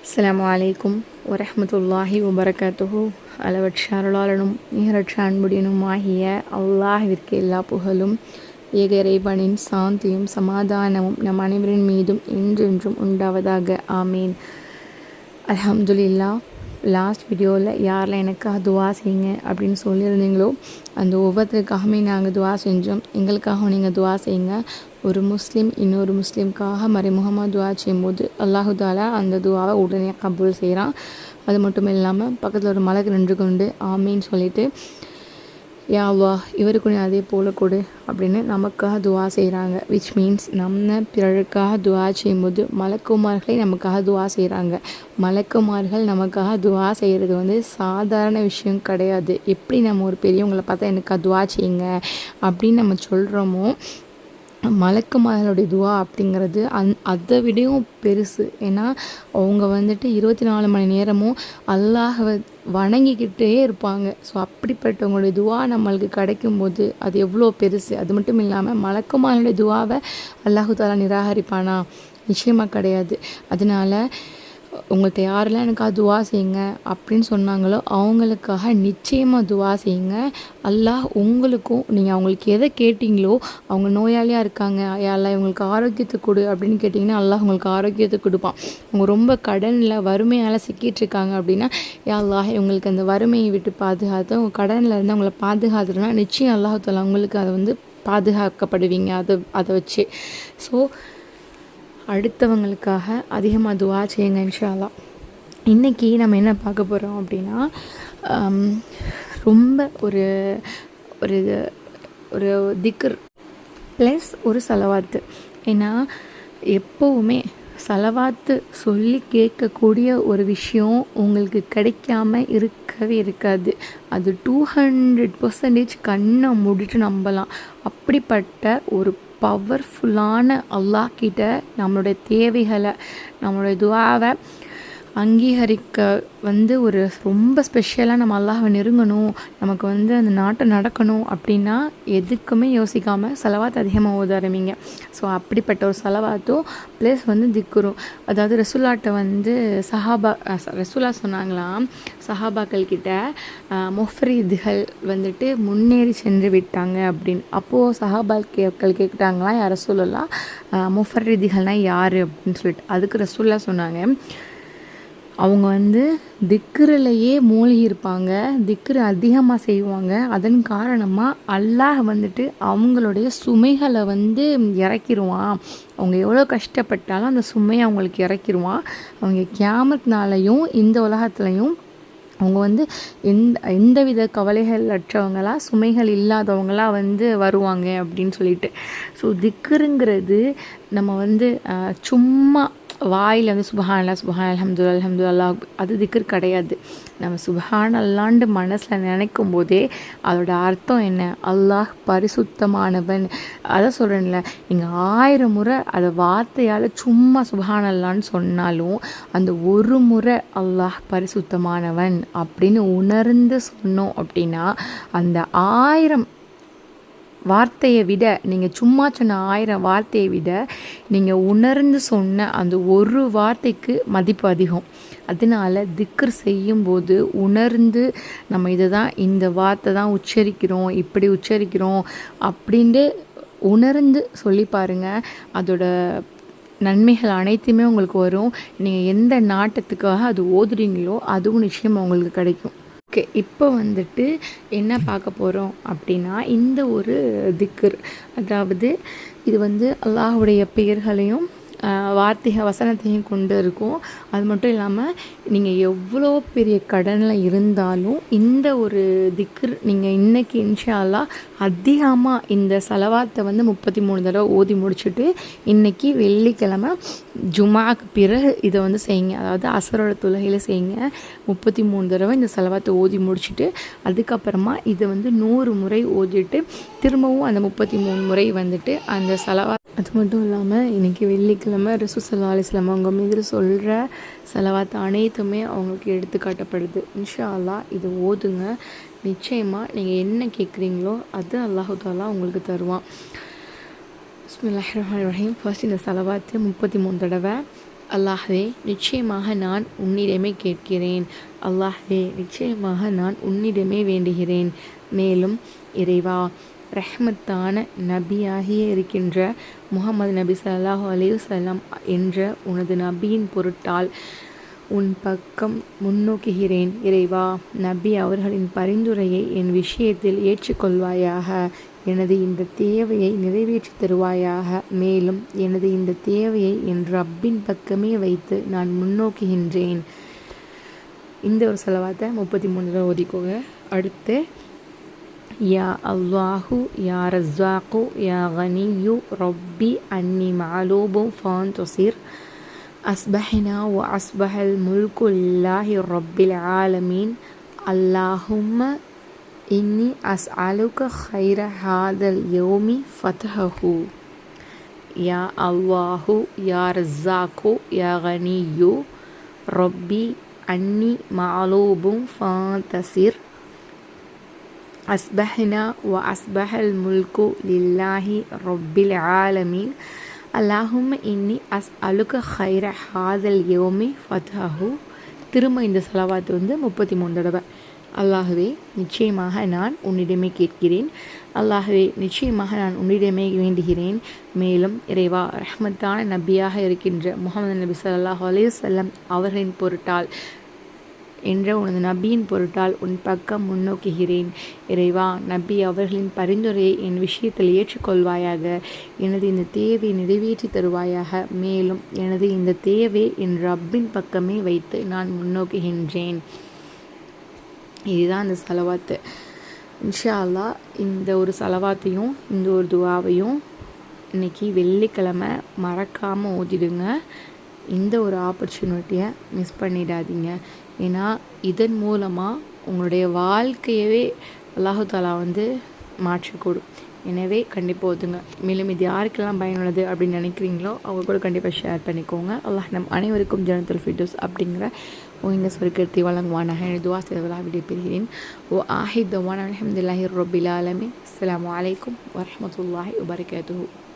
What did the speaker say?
அஸ்ஸலாமு அலைக்கும் வரஹ்மத்துல்லாஹி வபரகாத்துஹு. அளவற்ற அருளாளனும் நிகரற்ற அன்புடனும் ஆகிய அல்லாஹ்விற்கு எல்லா புகழும், ஏக இறைவனின் சாந்தியும் சமாதானமும் நம் அனைவரின் மீதும் என்றென்றும் உண்டாவதாக. ஆமீன். அல்ஹம்துலில்லாஹ். லாஸ்ட் வீடியோவில் யாரெல்லாம் எனக்காக துவா செய்யுங்க அப்படின்னு சொல்லியிருந்தீங்களோ அந்த ஒவ்வொருத்தருக்காகவுமே நாங்கள் துவா செஞ்சோம். எங்களுக்காகவும் நீங்கள் துவா செய்யுங்க. ஒரு முஸ்லீம் இன்னொரு முஸ்லீம்காக மறைமுகமாக துவா செய்யும்போது அல்லாஹு தாலா அந்த துவாவை உடனே கபூல் செய்கிறான். அது மட்டும் இல்லாமல் பக்கத்தில் ஒரு மலக்கு நின்று கொண்டு ஆமீன்னு சொல்லிட்டு, யா அல்லாஹ் இவருக்கு நீ அதே போல் கொடு அப்படின்னு நமக்காக துவா செய்கிறாங்க. விச் மீன்ஸ் நம்ம பிறருக்காக துவா செய்யும்போது மலக்குமார்களே நமக்காக துவா செய்கிறாங்க. மலக்குமார்கள் நமக்காக துவா செய்கிறது சாதாரண விஷயம் கிடையாது. எப்படி நம்ம ஒரு பெரியவங்களை பார்த்தா எனக்கு துவா செய்யுங்க அப்படின்னு நம்ம சொல்கிறோமோ, மலக்குமார்களுடைய துவா அப்படிங்கிறது அதை விடையும் பெருசு. ஏன்னா அவங்க 24 மணி நேரமும் அல்லாஹ்வை வணங்கிக்கிட்டே இருப்பாங்க. ஸோ அப்படிப்பட்டவங்களுடைய துவா நம்மளுக்கு கிடைக்கும்போது அது எவ்வளோ பெருசு. அது மட்டும் இல்லாமல் மலக்குமார்களுடைய துவாவை அல்லாஹு தாலா நிராகரிப்பானா? நிச்சயமாக கிடையாது. அதனால உங்கள்கிட்ட யாரெல்லாம் எனக்காக துவா செய்யுங்க அப்படின்னு சொன்னாங்களோ அவங்களுக்காக நிச்சயமாக துவா செய்யுங்க. அல்லாஹ் உங்களுக்கும், நீங்கள் அவங்களுக்கு எதை கேட்டிங்களோ, அவங்க நோயாளியாக இருக்காங்க, யாரெல்லாம் இவங்களுக்கு ஆரோக்கியத்தை கொடு அப்படின்னு கேட்டிங்கன்னா அல்லாஹ் உங்களுக்கு ஆரோக்கியத்தை கொடுப்பான். அவங்க ரொம்ப கடனில் வறுமையால் சிக்கிட்டு இருக்காங்க அப்படின்னா, யா அல்லாஹ் இவங்களுக்கு அந்த வறுமையை விட்டு பாதுகாத்து, அவங்க கடனில் இருந்து அவங்கள பாதுகாத்துனா நிச்சயம் அல்லாஹ் தாலா உங்களுக்கு அதை பாதுகாக்கப்படுவீங்க அதை வச்சு. ஸோ அடுத்தவங்களுக்காக அதிகமாக துவா செய்யுங்க இன்ஷா அல்லாஹ். இன்றைக்கி நம்ம என்ன பார்க்க போகிறோம் அப்படின்னா, ரொம்ப ஒரு ஒரு ஒரு திக்ர் ப்ளஸ் ஒரு சலவாத்து. ஏன்னா எப்போவுமே சலவாத்து சொல்லி கேட்கக்கூடிய ஒரு விஷயம் உங்களுக்கு கிடைக்காம இருக்கவே இருக்காது. அது 200% கண்ணை முடிச்சு நம்பலாம். அப்படிப்பட்ட ஒரு பவர்ஃபுல்லான அல்லாஹ் கிட்ட நம்மளுடைய தேவைகளை, நம்மளுடைய துஆவை அங்கீகரிக்க ஒரு ரொம்ப ஸ்பெஷலாக நம்ம அல்லாஹ்வை நெருங்கணும், நமக்கு அந்த நாட்டை நடக்கணும் அப்படின்னா எதுக்குமே யோசிக்காமல் சலவாத் அதிகமாக ஓத ஆரம்பிங்க. ஸோ அப்படிப்பட்ட ஒரு சலவாத்தும் ப்ளஸ் திக்ரும். அதாவது ரசூலா சொன்னாங்களாம், சஹாபாக்கள் கிட்ட முஃப்ரிதுகள் முன்னேறி சென்று விட்டாங்க அப்படின்னு. அப்போது சஹாபாக்கள் கேட்டாங்களாம், யார் ரசூலுல்லாஹ் முஃப்ரிதுகள்னால் யார் அப்படின்னு சொல்லிட்டு. அதுக்கு ரசூலா சொன்னாங்க, அவங்க திக்ரிலேயே மூழ்கி இருப்பாங்க, திக்ரு அதிகமாக செய்வாங்க. அதன் காரணமாக அல்லாஹ் அவங்களுடைய சுமைகளை இறக்கிடுவான். அவங்க எவ்வளோ கஷ்டப்பட்டாலும் அந்த சுமையை அவங்களுக்கு இறக்கிடுவான். அவங்க கியாமத்னாலையும் இந்த உலகத்துலையும் அவங்க எந்தவித கவலைகள் அற்றவங்களாக, சுமைகள் இல்லாதவங்களாக வருவாங்க அப்படின்னு சொல்லிட்டு. ஸோ திக்ருங்கிறது நம்ம சும்மா வாயில் சுபஹானல்லாஹ் சுபஹான் அல்ஹம்துலில்லாஹ் அல்ஹம்துலில்லாஹ் அது திக்ர் கிடையாது. நம்ம சுபஹான் அல்லாண்டு மனசில் நினைக்கும் போதே அதோட அர்த்தம் என்ன? அல்லாஹ் பரிசுத்தமானவன். அதை சொல்கிறேன்ல, நீங்கள் 1000 முறை அதை வார்த்தையால் சும்மா சுபஹான் அல்லான்னு சொன்னாலும் அந்த ஒரு முறை அல்லாஹ் பரிசுத்தமானவன் அப்படின்னு உணர்ந்து சொன்னோம் அப்படின்னா அந்த 1000 வார்த்தையை விட, நீங்கள் சும்மா சொன்ன 1000 வார்த்தையை விட நீங்கள் உணர்ந்து சொன்ன அந்த ஒரு வார்த்தைக்கு மதிப்பு அதிகம். அதனால திக்ர் செய்யும்போது உணர்ந்து நம்ம இந்த வார்த்தை தான் உச்சரிக்கிறோம், இப்படி உச்சரிக்கிறோம் அப்படின்ட்டு உணர்ந்து சொல்லி பாருங்கள். அதோட நன்மைகள் அனைத்துமே உங்களுக்கு வரும். நீங்கள் எந்த நாட்டத்துக்காக அது ஓதுறீங்களோ அதுவும் நிச்சயம் உங்களுக்கு கிடைக்கும். ஓகே, இப்போ என்ன பார்க்க போகிறோம் அப்படின்னா, இந்த ஒரு திக்ர், அதாவது இது அல்லாஹ்வுடைய பெயர்களையும் வசனத்தையும் கொண்டு இருக்கும். அது மட்டும் இல்லாமல் நீங்கள் எவ்வளோ பெரிய கடனில் இருந்தாலும் இந்த ஒரு திக்ர் நீங்கள் இன்றைக்கி இன்ஷா அல்லாஹ் அதிகமாக இந்த சலவாத்தை 33 தடவை ஓதி முடிச்சுட்டு, இன்றைக்கி வெள்ளிக்கிழமை ஜுமாக்கு பிறகு இதை செய்யுங்க. அதாவது அசரோட தொழுகையில் செய்யுங்க. 33 தடவை இந்த சலவாத்தை ஓதி முடிச்சுட்டு அதுக்கப்புறமா இதை 100 முறை ஓதிட்டு திரும்பவும் அந்த 33 முறை அந்த சலவாத். அது மட்டும் இல்லாமல் இன்றைக்கி வெள்ளிக்கிழமை ரசூல் ஸல்லல்லாஹு அலைஹி வஸல்லம் அவங்க மீது சொல்கிற சலவாத் அனைத்துமே அவங்களுக்கு எடுத்துக்காட்டப்படுது. இன்ஷா அல்லாஹ் இதை ஓதுங்க. நிச்சயமாக நீங்கள் என்ன கேட்குறீங்களோ அது அல்லாஹு தாலா உங்களுக்கு தருவான். பிஸ்மில்லாஹிர் ரஹ்மானிர் ரஹீம். ஃபர்ஸ்ட் இந்த சலவாத்து 33 தடவை அல்லாஹ்வே நிச்சயமாக நான் உன்னிடமே கேட்கிறேன். அல்லாஹ்வே நிச்சயமாக நான் உன்னிடமே வேண்டுகிறேன். மேலும் இறைவா, ரஹ்மத்தான நபியாகிய இருக்கின்ற முஹம்மது நபி ஸல்லல்லாஹு அலைஹி வஸல்லம் என்ற உனது நபியின் பொருட்டால் உன் பக்கம் முன்னோக்குகிறேன். இறைவா, நபி அவர்களின் பரிந்துரையை என் விஷயத்தில் ஏற்றுக்கொள்வாயாக. எனது இந்த தேவையை நிறைவேற்றி தருவாயாக. மேலும் எனது இந்த தேவையை என் ரப்பின் பக்கமே வைத்து நான் முன்னோக்குகின்றேன். இந்த ஒரு செலவாத்தை 33 ஓதிக்கோங்க. அடுத்து யா அல்லாஹு யா ரஸாக்கு யா கனியு ரப்பி அன்னி மஅலூபு ஃபன்தசிர் அஸ்பஹ்னா வ அஸ்பஹல் முல்கு லில்லாஹி ரப்பில் ஆலமீன் அல்லாஹும்ம இன்னி அஸ்அலுக கைர ஹாதல் யௌமி ஃபத்ஹஹு. யா அல்லாஹு யா ரஸாக்கு யா கனியு ரப்பி அன்னி மஅலூபு ஃபன்தசிர் அஸ்பஹ்னா வ அஸ்பஹல் முல்கு லில்லாஹி ரப்பில் ஆலமீன் அல்லாஹும்ம இன்னி அஸ்அலுக கைர ஹாதல் யௌமி ஃபத்ஹஹு. திரும்ப இந்த செலவாத்து 33 தடவை. அல்லாஹ்வே நிச்சயமாக நான் உன்னிடமே கேட்கிறேன். அல்லாஹ்வே நிச்சயமாக நான் உன்னிடமே வேண்டுகிறேன். மேலும் இறைவா, ரஹ்மத்தான நபியாக இருக்கின்ற முஹம்மது நபி ஸல்லல்லாஹு அலைஹி வஸல்லம் அவர்களின் பொருட்டால் என்ற உனது நபியின் பொருட்டால் உன் பக்கம் முன்னோக்குகிறேன். இறைவா, நபி அவர்களின் பரிந்துரையை என் விஷயத்தில் ஏற்றுக்கொள்வாயாக. எனது இந்த தேவையை நிறைவேற்றி தருவாயாக. மேலும் எனது இந்த தேவையை என் ரப்பின் பக்கமே வைத்து நான் முன்னோக்குகின்றேன். இதுதான் அந்த செலவாத்து. இன்ஷா அல்லாஹ் இந்த ஒரு செலவாத்தையும் இந்த ஒரு துவாவையும் இன்றைக்கி வெள்ளிக்கிழமை மறக்காமல் ஓதிடுங்க. இந்த ஒரு ஆப்பர்ச்சுனிட்டியை மிஸ் பண்ணிடாதீங்க. ஏன்னா இதன் மூலமாக உங்களுடைய வாழ்க்கையவே அல்லாஹு தாலா மாற்றக்கூடும். எனவே கண்டிப்பாக ஓதுங்க. மேலும் இது யாருக்கெல்லாம் பயனுள்ளது அப்படின்னு நினைக்கிறீங்களோ அவங்க கூட கண்டிப்பாக ஷேர் பண்ணிக்கோங்க. அல்லாஹ் நம் அனைவருக்கும் ஜன்னத்துல் ஃபிர்தௌஸ் அப்படிங்கிற இந்த சொர்க்கத்தை வழங்குவானாக என துவா செய்வதாக விடைபெறுகிறேன். ஓ ஆஹித் தவான் அல்ஹம்துலில்லாஹி ரப்பில் ஆலமீன். அஸ்ஸலாமு அலைக்கும் வரஹ்மத்துல்லாஹி வபரகாத்துஹு.